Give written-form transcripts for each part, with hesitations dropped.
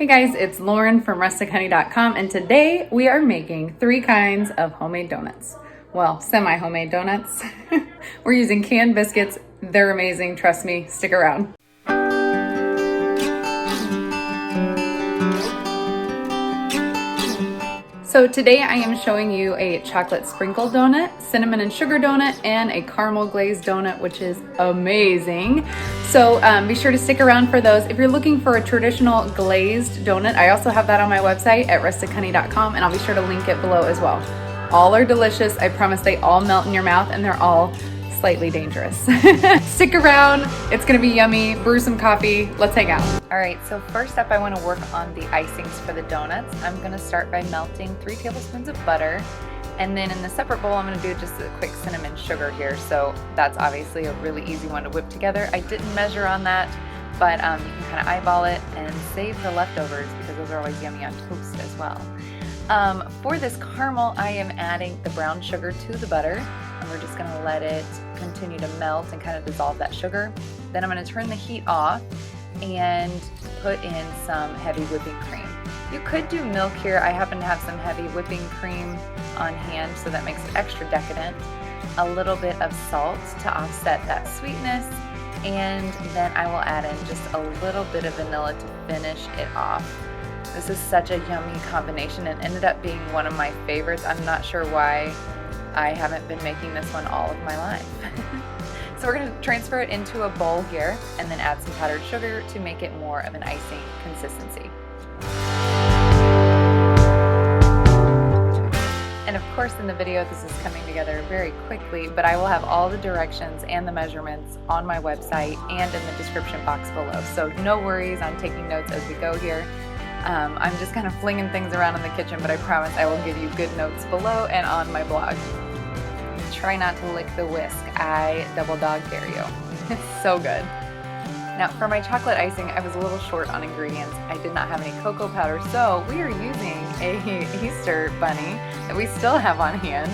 Hey guys, it's Lauren from rustichoney.com, and today we are making 3 kinds of homemade donuts. Well, semi-homemade donuts. We're using canned biscuits. They're amazing, trust me, stick around. So today I am showing you a chocolate sprinkle donut, cinnamon and sugar donut, and a caramel glazed donut, which is amazing. So be sure to stick around for those. If you're looking for a traditional glazed donut, I also have that on my website at rustichoney.com, and I'll be sure to link it below as well. All are delicious. I promise they all melt in your mouth, and they're all slightly dangerous. Stick around, it's gonna be yummy. Brew some coffee, let's hang out. All right, so first up I wanna work on the icings for the donuts. I'm gonna start by melting 3 tablespoons of butter, and then in the separate bowl I'm gonna do just a quick cinnamon sugar here, so that's obviously a really easy one to whip together. I didn't measure on that, but you can kind of eyeball it and save the leftovers because those are always yummy on toast as well. For this caramel, I am adding the brown sugar to the butter, and we're just gonna let it continue to melt and kind of dissolve that sugar. Then I'm gonna turn the heat off and put in some heavy whipping cream. You could do milk here. I happen to have some heavy whipping cream on hand, so that makes it extra decadent. A little bit of salt to offset that sweetness, and then I will add in just a little bit of vanilla to finish it off. This is such a yummy combination and ended up being one of my favorites. I'm not sure why I haven't been making this one all of my life. So we're going to transfer it into a bowl here and then add some powdered sugar to make it more of an icing consistency. And of course in the video this is coming together very quickly, but I will have all the directions and the measurements on my website and in the description box below. So no worries on taking notes as we go here. I'm just kind of flinging things around in the kitchen, but I promise I will give you good notes below and on my blog. Try not to lick the whisk. I double dog dare you. It's so good. Now for my chocolate icing, I was a little short on ingredients. I did not have any cocoa powder, so we are using a Easter bunny that we still have on hand,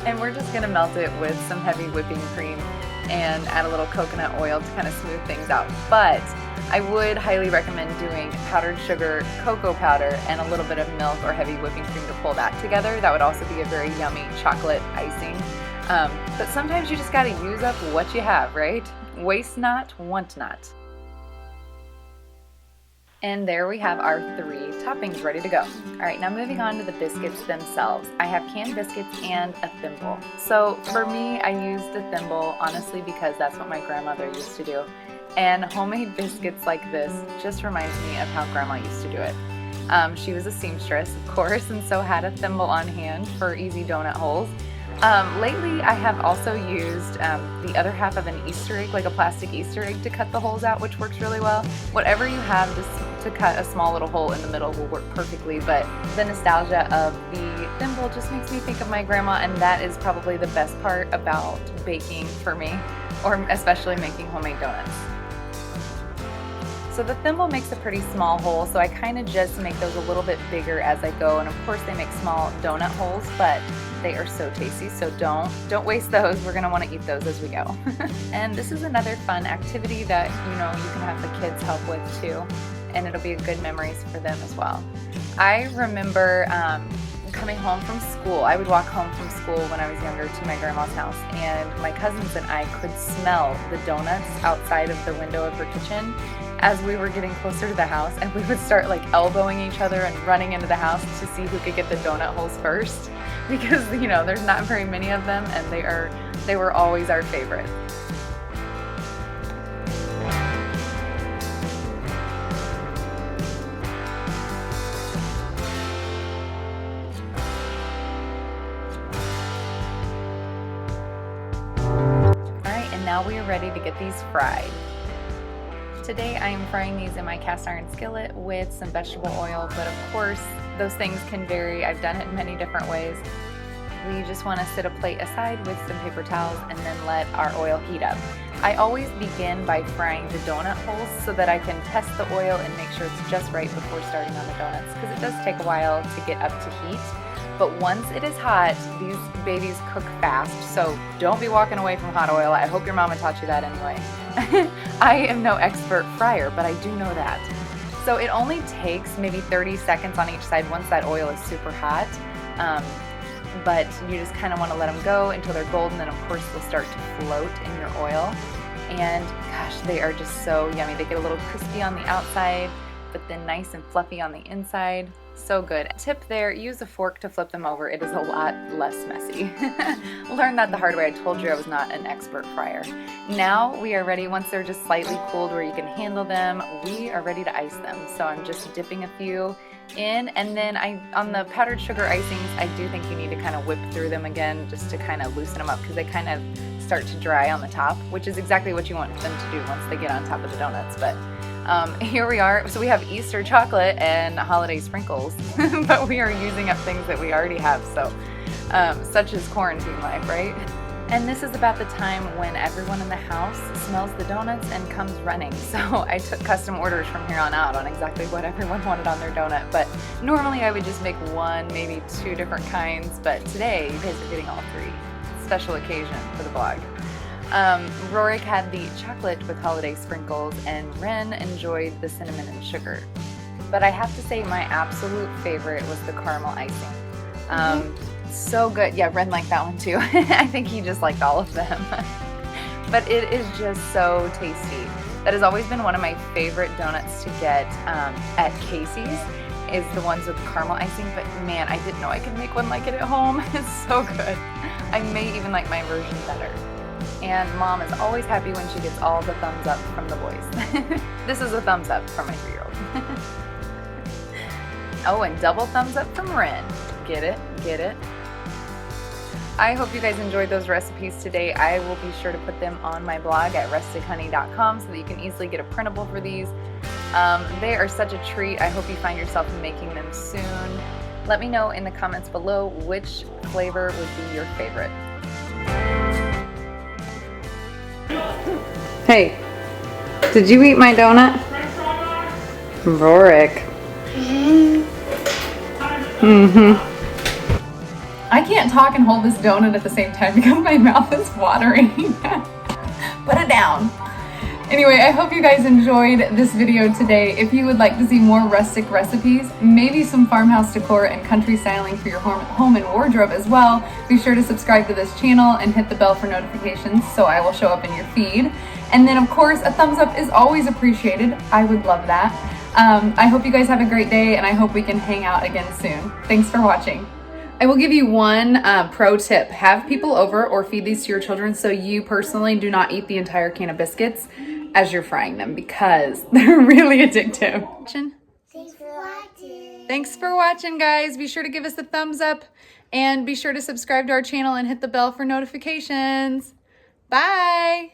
and we're just gonna melt it with some heavy whipping cream and add a little coconut oil to kind of smooth things out. But I would highly recommend doing powdered sugar, cocoa powder, and a little bit of milk or heavy whipping cream to pull that together. That would also be a very yummy chocolate icing. But sometimes you just gotta use up what you have, right? Waste not, want not. And there we have our 3 toppings ready to go. All right, now moving on to the biscuits themselves. I have canned biscuits and a thimble. So for me, I used the thimble honestly because that's what my grandmother used to do. And homemade biscuits like this just reminds me of how Grandma used to do it. She was a seamstress, of course, and so had a thimble on hand for easy donut holes. Lately, I have also used the other half of an Easter egg, like a plastic Easter egg, to cut the holes out, which works really well. Whatever you have to cut a small little hole in the middle will work perfectly, but the nostalgia of the thimble just makes me think of my grandma, and that is probably the best part about baking for me, or especially making homemade donuts. So the thimble makes a pretty small hole, so I kind of just make those a little bit bigger as I go, and of course they make small donut holes, but they are so tasty, so don't waste those. We're gonna want to eat those as we go. And this is another fun activity that you can have the kids help with too, and it'll be good memories for them as well. I remember coming home from school. I would walk home from school when I was younger to my grandma's house, and my cousins and I could smell the donuts outside of the window of her kitchen as we were getting closer to the house, and we would start like elbowing each other and running into the house to see who could get the donut holes first, because there's not very many of them, and they were always our favorite. Alright, and now we are ready to get these fried. Today I am frying these in my cast iron skillet with some vegetable oil, but of course those things can vary. I've done it many different ways. We just want to set a plate aside with some paper towels and then let our oil heat up. I always begin by frying the donut holes so that I can test the oil and make sure it's just right before starting on the donuts, because it does take a while to get up to heat. But once it is hot, these babies cook fast, so don't be walking away from hot oil. I hope your mama taught you that anyway. I am no expert fryer, but I do know that. So it only takes maybe 30 seconds on each side once that oil is super hot. But you just kind of want to let them go until they're golden, and of course they'll start to float in your oil. And gosh, they are just so yummy. They get a little crispy on the outside, but then nice and fluffy on the inside. So good. Tip there, use a fork to flip them over. It is a lot less messy. Learned that the hard way. I told you I was not an expert fryer. Now we are ready. Once they're just slightly cooled where you can handle them, we are ready to ice them. So I'm just dipping a few in, and then on the powdered sugar icings, I do think you need to kind of whip through them again just to kind of loosen them up, because they kind of start to dry on the top, which is exactly what you want them to do once they get on top of the donuts. But here we are. So we have Easter chocolate and holiday sprinkles, but we are using up things that we already have. So such is quarantine life, right? And this is about the time when everyone in the house smells the donuts and comes running. So I took custom orders from here on out on exactly what everyone wanted on their donut. But normally I would just make one, maybe two different kinds. But today you guys are getting all three. Special occasion for the vlog. Rorik had the chocolate with holiday sprinkles, and Ren enjoyed the cinnamon and sugar. But I have to say my absolute favorite was the caramel icing. So good. Yeah, Ren liked that one too. I think he just liked all of them. But it is just so tasty. That has always been one of my favorite donuts to get at Casey's, is the ones with caramel icing. But man, I didn't know I could make one like it at home. It's so good. I may even like my version better. And Mom is always happy when she gets all the thumbs up from the boys. This is a thumbs up from my 3-year-old. Oh, and double thumbs up from Ren. Get it? Get it? I hope you guys enjoyed those recipes today. I will be sure to put them on my blog at rustichoney.com so that you can easily get a printable for these. They are such a treat. I hope you find yourself making them soon. Let me know in the comments below which flavor would be your favorite. Hey, did you eat my donut? Rorik. I can't talk and hold this donut at the same time because my mouth is watering. Put it down. Anyway, I hope you guys enjoyed this video today. If you would like to see more rustic recipes, maybe some farmhouse decor and country styling for your home and wardrobe as well, be sure to subscribe to this channel and hit the bell for notifications so I will show up in your feed. And then of course, a thumbs up is always appreciated. I would love that. I hope you guys have a great day, and I hope we can hang out again soon. Thanks for watching. I will give you one pro tip. Have people over or feed these to your children so you personally do not eat the entire can of biscuits as you're frying them, because they're really addictive. Thanks for watching. Thanks for watching, guys. Be sure to give us a thumbs up and be sure to subscribe to our channel and hit the bell for notifications. Bye.